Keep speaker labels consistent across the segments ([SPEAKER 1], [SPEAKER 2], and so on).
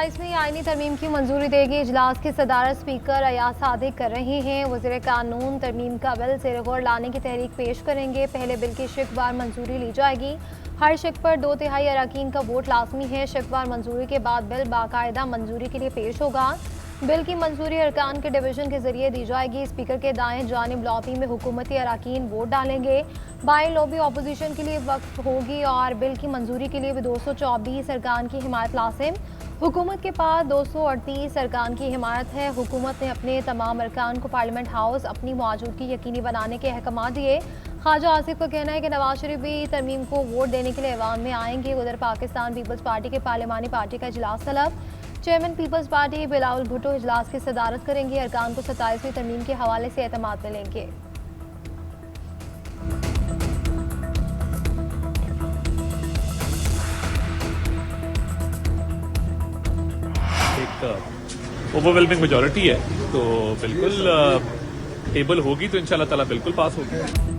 [SPEAKER 1] 27वीं आईनी तरमीम की मंजूरी देगी। इजलास की सदारत स्पीकर अयाज सादिक कर रहे हैं। वज़ीर कानून तरमीम का बिल ज़ेर गौर लाने की तहरीक पेश करेंगे। पहले बिल की शिकवार मंजूरी ली जाएगी। हर शिक पर 2/3 अरकान का वोट लाजमी है। शिकवार मंजूरी के बाद बिल बाकायदा मंजूरी के लिए पेश होगा। बिल की मंजूरी अरकान के डिवीजन के जरिए दी जाएगी। स्पीकर के दाएं जानिब लॉबी में हुकूमती अरकान वोट डालेंगे। बाएं लॉबी अपोजिशन के लिए वक्फ होगी और बिल की मंजूरी के लिए भी 224 अरकान की हिमायत लाजिम। हुकूमत के पास 238 अरकान की हिमायत है। हुकूमत ने अपने तमाम अरकान को पार्लियामेंट हाउस अपनी मौजूदगी यकीनी बनाने के अहकाम दिए। ख्वाजा आसिफ का कहना है कि नवाज शरीफ भी तरमीम को वोट देने के लिए ऐवान में आएंगे। उधर पाकिस्तान पीपल्स पार्टी के पार्लियामानी पार्टी का इजलास तलब। Chairman Peoples Party Bilawal Bhutto इजलास की सदारत करेंगे। अरकान को 27वीं तरमीम के हवाले से एतमाद मिलेंगे।
[SPEAKER 2] ओवरवेलमिंग मेजॉरिटी है तो बिल्कुल टेबल होगी तो इंशाल्लाह ताला बिल्कुल पास होगी।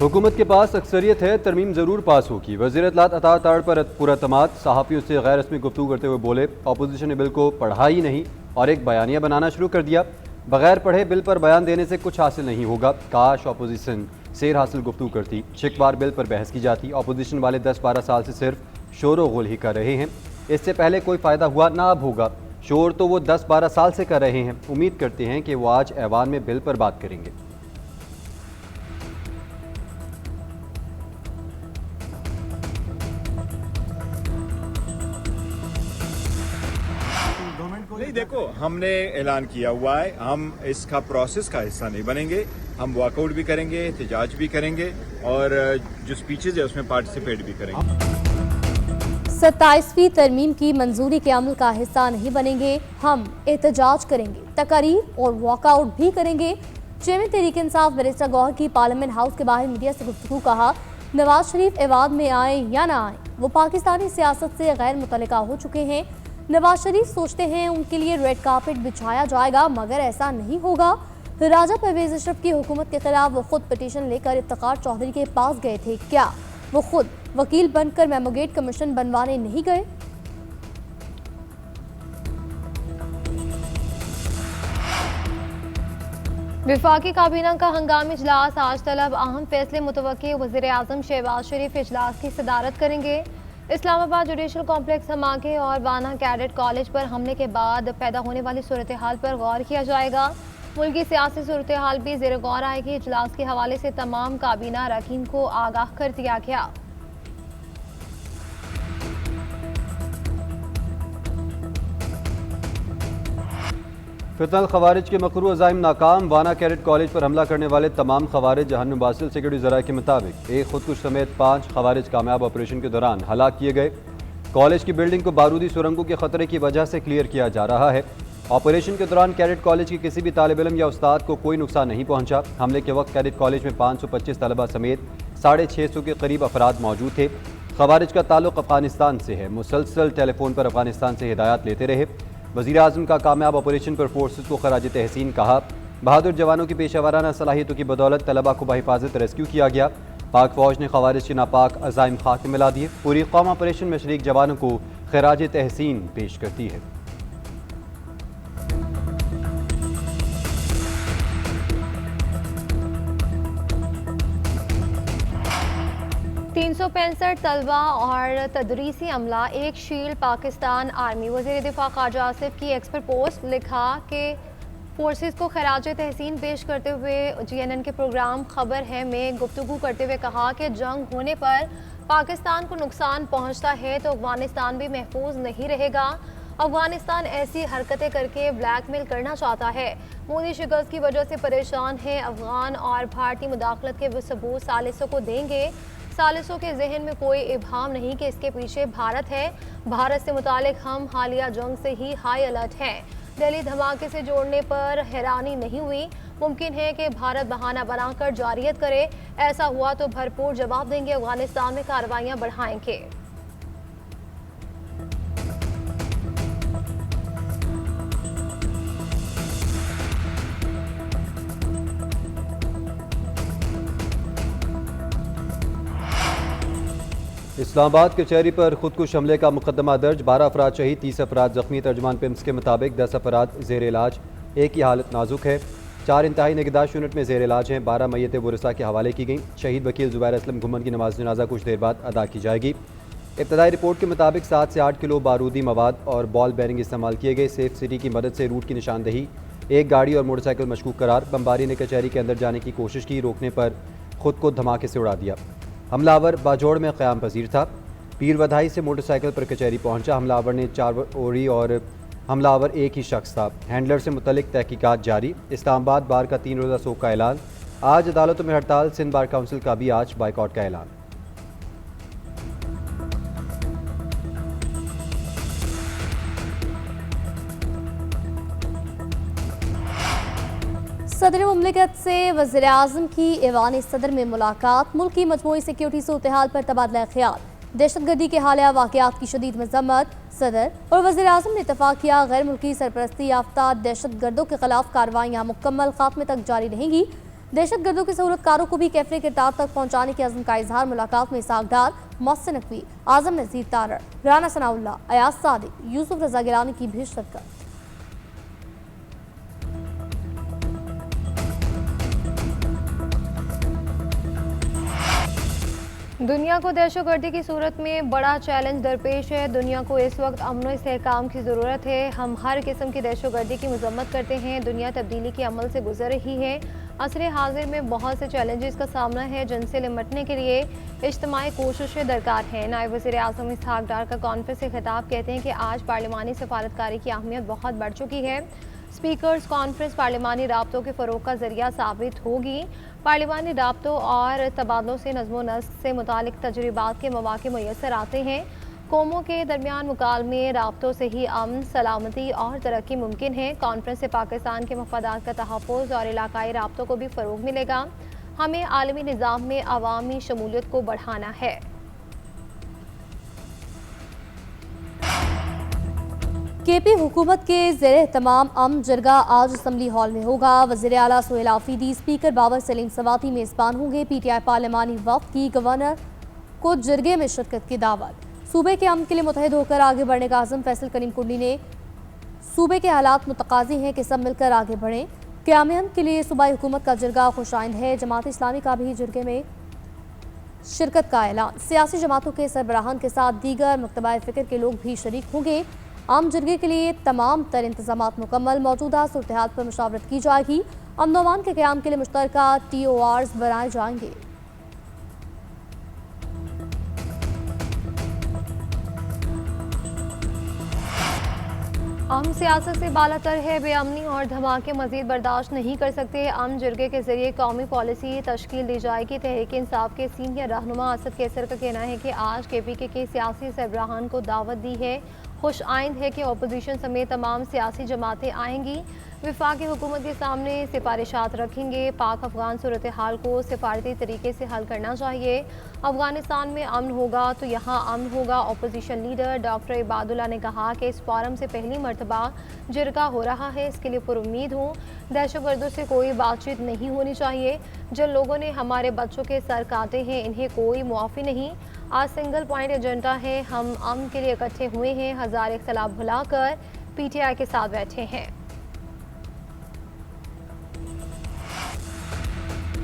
[SPEAKER 3] हुकूमत के पास अक्सरियत है, तरमीम ज़रूर पास होगी। वज़ीर इत्तलात अता ताड़ पर पूरा तमाद। सहाफ़ियों से गैर रस्मी गुफ्तगू करते हुए बोले, अपोजिशन ने बिल को पढ़ा ही नहीं और एक बयानिया बनाना शुरू कर दिया। बगैर पढ़े बिल पर बयान देने से कुछ हासिल नहीं होगा। काश अपोजिशन सेर हासिल गुफ्तगू करती, शिकवार बिल पर बहस की जाती। अपोजिशन वाले 10-12 साल से सिर्फ शोर गुल ही कर रहे हैं। इससे पहले कोई फ़ायदा हुआ ना अब होगा। शोर तो वो 10-12 साल से कर रहे हैं। उम्मीद करते हैं कि वो आज ऐवान में बिल पर बात करेंगे।
[SPEAKER 4] नहीं, देखो, हमने ऐलान किया हुआ है, हम इसका प्रोसेस का हिस्सा नहीं बनेंगे। हम वॉकआउट भी करेंगे, एहतजाज भी करेंगे और जो स्पीचेज है उसमें पार्टिसिपेट भी करेंगे।
[SPEAKER 5] 27वीं तरमीम की मंजूरी के अमल का हिस्सा नहीं बनेंगे। हम एहतजाज करेंगे, तकारीर और वॉकआउट भी करेंगे। चेयरमैन तहरीक इंसाफ बैरिस्टर गौहर की पार्लियामेंट हाउस के बाहर मीडिया से गुफ्तगू। कहा, नवाज शरीफ ऐवान में आए या ना आए, वो पाकिस्तानी सियासत से गैर मुतल्लिका हो चुके हैं। नवाज शरीफ सोचते हैं उनके लिए रेड कार्पेट बिछाया जाएगा, मगर ऐसा नहीं होगा। राजा परवेज अशरफ की हुकूमत के खिलाफ वो खुद पिटीशन लेकर इफ्तिखार चौधरी के पास गए थे। क्या वो खुद वकील बनकर मेमोगेट कमीशन बनवाने नहीं गए?
[SPEAKER 1] विफाकी काबीना का हंगामी इजलास आज तलब। अहम फैसले मुतवक्की। वज़ीर आज़म शहबाज शरीफ इजलास की सदारत करेंगे। इस्लामाबाद जुडिशल कॉम्प्लेक्स धमाके और वाना कैडेट कॉलेज पर हमले के बाद पैदा होने वाली सूरत हाल पर गौर किया जाएगा। मुल्क की सियासी सूरत हाल भी ज़ेर गौर आएगी। इजलास के हवाले से तमाम काबीना अरकान को आगाह कर दिया गया।
[SPEAKER 3] फितनल खवारिज के मकरू अज़ाइम नाकाम। वाना कैडेट कॉलेज पर हमला करने वाले तमाम खवारिज जहन्नुम बासिल सिक्योरिटी ज़राए के मुताबिक एक खुदकुश समेत 5 खवारिज कामयाब ऑपरेशन के दौरान हलाक किए गए। कॉलेज की बिल्डिंग को बारूदी सुरंगों के खतरे की वजह से क्लियर किया जा रहा है। ऑपरेशन के दौरान कैडेट कॉलेज के किसी भी तालिब इल्म या उस्ताद को कोई नुकसान नहीं पहुंचा। हमले के वक्त कैडेट कॉलेज में 525 तलबा समेत 650 के करीब अफराद मौजूद थे। खवारिज का ताल्लुक अफगानिस्तान से है। मुसलसल टेलीफोन पर अफगानिस्तान से हिदायत लेते रहे। वज़ीर आज़म का कामयाब ऑपरेशन पर फोर्सेस को खराज तहसीन। कहा, बहादुर जवानों की पेशावराना सलाहियतों की बदौलत तलबा को बहिफाजत रेस्क्यू किया गया। पाक फौज ने खवारिज के नापाक अज़ाइम खाक मिला दिए। पूरी कौम ऑपरेशन में शरीक जवानों को खराज तहसीन पेश करती है।
[SPEAKER 1] 365 तलबा और तदरीसी अमला एक शील्ड पाकिस्तान आर्मी। वज़ीर दिफा ख्वाजा आसिफ की एक्स पर पोस्ट लिखा कि फोर्सेस को खराज तहसीन पेश करते हुए GNN के प्रोग्राम खबर है में गुफ्तगू करते हुए कहा कि जंग होने पर पाकिस्तान को नुकसान पहुंचता है तो अफगानिस्तान भी महफूज नहीं रहेगा। अफगानिस्तान ऐसी हरकतें करके ब्लैकमेल करना चाहता है। मोदी शिकस्त की वजह से परेशान है। अफगान और भारतीय मुदाखलत के सबूत सालिसों को देंगे। सालिसों के जहन में कोई इब्हाम नहीं कि इसके पीछे भारत है। भारत से मुतालिक हम हालिया जंग से ही हाई अलर्ट हैं। दिल्ली धमाके से जोड़ने पर हैरानी नहीं हुई। मुमकिन है कि भारत बहाना बनाकर जारियत करे। ऐसा हुआ तो भरपूर जवाब देंगे। अफगानिस्तान में कार्रवाइयां बढ़ाएंगे।
[SPEAKER 3] इस्लामाबाद कचहरी पर खुदकुश हमले का मुकदमा दर्ज, 12 अफराद शहीद, 30 अफराद जख्मी। तर्जमान पिम्स के मुताबिक 10 अफराद जेर इलाज, एक की हालत नाजुक है। 4 इंतहाई निगहदाश्त यूनिट में जेर इलाज हैं। 12 मैयतें वरिसा के हवाले की गई। शहीद वकील जुबैर असलम घुमन की नमाज जनाजा कुछ देर बाद अदा की जाएगी। इब्तदाई रिपोर्ट के मुताबिक 7 से 8 किलो बारूदी मवाद और बॉल बेरिंग इस्तेमाल किए गए। सेफ सिटी की मदद से रूट की निशानदही, एक गाड़ी और मोटरसाइकिल मशकूक करार। बमबारी ने कचहरी के अंदर जाने की कोशिश की, रोकने पर खुद को धमाके से उड़ा दिया। हमलावर बाजोड़ में क़याम पजीर था। पीर वधाई से मोटरसाइकिल पर कचहरी पहुंचा। हमलावर ने 4 ओरी और हमलावर एक ही शख्स था। हैंडलर से मुतल्लिक तहकीकात जारी। इस्लामाबाद बार का 3 रोज़ा शोक का ऐलान। आज अदालतों में हड़ताल। सिंध बार काउंसिल का भी आज बाइकआउट का ऐलान।
[SPEAKER 5] सदर मुमलिकत से वज़ीर आज़म की ऐवान सदर में मुलाकात। मुल्क की मजमूई सिक्योरिटी सूरत-ए-हाल पर तबादला ख्याल। दहशतगर्दी के हालिया वाक़यात की शदीद मज़म्मत। सदर और वज़ीर आज़म ने इत्तफ़ाक़ किया, गैर मुल्की सरपरस्ती याफ्ता दहशतगर्दों के खिलाफ कार्रवाइयाँ मुकम्मल खात्मे तक जारी रहेंगी। दहशतगर्दों के सहूलतकारों को भी कैफरे किरदार तक पहुँचाने के अज़्म का इजहार। मुलाकात में सागडार, मोहसिन नकवी, आज़म नज़ीर तारड़, राना सनाउल्लाह, अयाज सादिक, यूसुफ रज़ा गिलानी की भी शिरकत।
[SPEAKER 1] दुनिया को दहशतगर्दी की सूरत में बड़ा चैलेंज दरपेश है। दुनिया को इस वक्त अमन और इस्तेहकाम की ज़रूरत है। हम हर किस्म की दहशतगर्दी की मजम्मत करते हैं। दुनिया तब्दीली के अमल से गुजर रही है। असर हाजिर में बहुत से चैलेंजेस का सामना है, जिनसे निपटने के लिए इज्तिमाई कोशिशें दरकार हैं। नायब वज़ीर आज़म इसहाक डार का कॉन्फ्रेंस से खिताब कहते हैं कि आज पार्लिमानी सफारतकारी की अहमियत बहुत बढ़ चुकी है। स्पीकर्स कॉन्फ्रेंस पार्लिमानी राब्तों के फ़रोग़ का ज़रिया साबित होगी। पार्लिमानी राब्तों और तबादलों से नज़्म व नस्क से मुतालिक तजर्बात के मौक़े मुयस्सर आते हैं। कौमों के दरमियान मुकालमे राब्तों से ही अमन, सलामती और तरक्की मुमकिन है। कॉन्फ्रेंस से पाकिस्तान के मफादात का तहफ़्फ़ुज़ और इलाकाई राब्तों को भी फ़रोग़ मिलेगा। हमें आलमी निज़ाम में अवामी शमूलियत को बढ़ाना है।
[SPEAKER 5] केपी हुकूमत के ज़ेर एहतमाम अम जरगा आज असम्बली हॉल में होगा। वज़ीर आला सुहेल आफरीदी, स्पीकर बाबर सलीम सवाती मेज़बान होंगे। PTI पार्लिमानी वफ़द की गवर्नर को जरगे में शिरकत की दावत। सूबे के अमन के लिए मुतहद होकर आगे बढ़ने का आज़म। फैसल करीम कुंडली ने सूबे के हालात मुतकाज़ी हैं कि सब मिलकर आगे बढ़ें। क़याम अमन के लिए सूबाई हुकूमत का जरगा खुशाइंद है। जमात इस्लामी का भी जरगे में शिरकत का ऐलान। सियासी जमातों के सरबराहान के साथ दीगर मकतबा फ़िक्र के लोग भी शरीक होंगे। आम जरगे के लिए तमाम तर इंतजामात मुकम्मल। मौजूदा सूरत-ए-हाल पर मशावरत की जाएगी। अमन व अमान के क़याम के लिए मुश्तरका TORs बनाए जाएंगे।
[SPEAKER 1] अम सियासत से बालातर है। बेअमनी और धमाके मजीद बर्दाश्त नहीं कर सकते। अम जरगे के जरिए कौमी पॉलिसी तश्कील दी जाएगी। तहरीक इंसाफ के सीनियर रहनुमा असद कैसर का कहना है कि आज KPK के सियासी सरबराहान को दावत दी है। खुश आइंद है कि अपोजिशन समेत तमाम सियासी जमातें आएंगी। वफाकी हुकूमत के सामने सिफारिशात रखेंगे। पाक अफगान सूरत हाल को सिफारती तरीके से हल करना चाहिए। अफगानिस्तान में अमन होगा तो यहाँ अमन होगा। अपोजिशन लीडर डॉक्टर इबादुल्ला ने कहा कि इस फोरम से पहली मरतबा जरगा हो रहा है। इसके लिए पुरुम्मीद हूँ। दहशतगर्दों से कोई बातचीत नहीं होनी चाहिए। जिन लोगों ने हमारे बच्चों के सर काटे हैं, इन्हें कोई मुआफ़ी नहीं। आज सिंगल पॉइंट एजेंडा है। हम अमन के लिए इकट्ठे हुए हैं। हज़ार इख्तलाफ भुलाकर PTI के साथ बैठे हैं।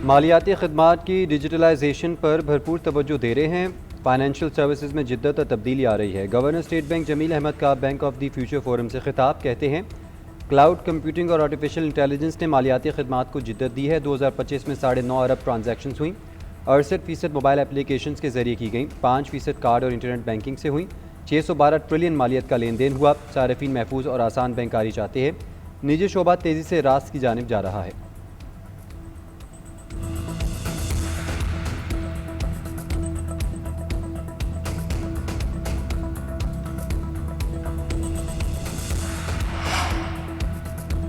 [SPEAKER 3] मालियाती खदमात की डिजिटलाइजेशन पर भरपूर तवज्जो दे रहे हैं। फाइनेंशियल सर्विसेज में जिद्दत और तब्दीली आ रही है। Governor State Bank Jameel Ahmed का Bank of the Future Forum से खिताब कहते हैं, क्लाउड कंप्यूटिंग और आर्टिफिशियल इंटेलिजेंस ने मालियाती खदमात को जिद्दत दी है। 2025 में 9.5 अरब ट्रांजैक्शन हुई। 68% मोबाइल एप्लीकेशन के जरिए की गई। 5% कार्ड और इंटरनेट बैंकिंग से हुई। 612 ट्रिलियन मालियत का लेन देन हुआ। सार्फिन महफूज और आसान बैंकारी चाहते हैं। निजी शोबा तेज़ी से रास्त की जानिब जा रहा है।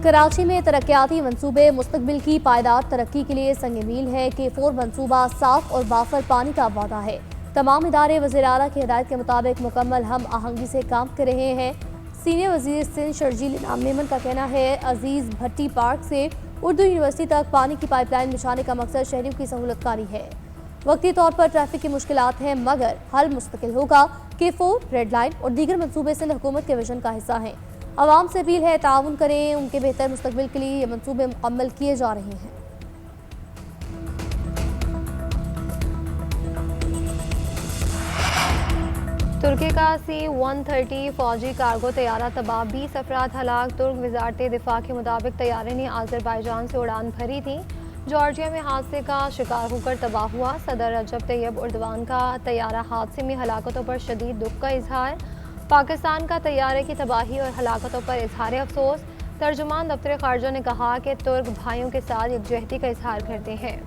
[SPEAKER 5] कराची में तरक्याती मंसूबे मुस्तकबिल की पायदार तरक्की के लिए संग मील है। K4 मंसूबा साफ और बाफर पानी का वादा है। तमाम इदारे वज़ीर आला की हिदायत के मुताबिक मुकम्मल हम आहंगी से काम कर रहे हैं। सीनियर वज़ीर सिंध शर्जील इनाम मेमन का कहना है, अजीज़ भट्टी पार्क से उर्दू यूनिवर्सिटी तक पानी की पाइपलाइन बिछाने का मकसद शहरियों की सहूलतकारी है। वक्ती तौर पर ट्रैफिक की मुश्किलात हैं, मगर हल मुस्तकिल होगा। K4, रेड लाइन और दीगर मंसूबे सिंध हुकूमत के विजन का हिस्सा हैं। आवाम से अपील है, ताउन करें, उनके बेहतर मुस्तकबिल के लिए ये मंसूबे मुकम्मल किए जा रहे हैं।
[SPEAKER 1] तुर्की का C-130 फौजी कार्गो तैयारा तबाह, 20 अफराद हलाक। तुर्क वजारत दिफा के मुताबिक तैयारे ने आज़रबाईजान से उड़ान भरी थी। जॉर्जिया में हादसे का शिकार होकर तबाह हुआ। सदर रजब तैयब उर्दवान का तैयारा हादसे में हलाकतों पर शदीद दुख का इजहार। पाकिस्तान का तैयारे की तबाही और हलाकतों पर इजहार अफसोस। तर्जुमान दफ्तर खारजा ने कहा कि तुर्क भाइयों के साथ यकजहती का इजहार करते हैं।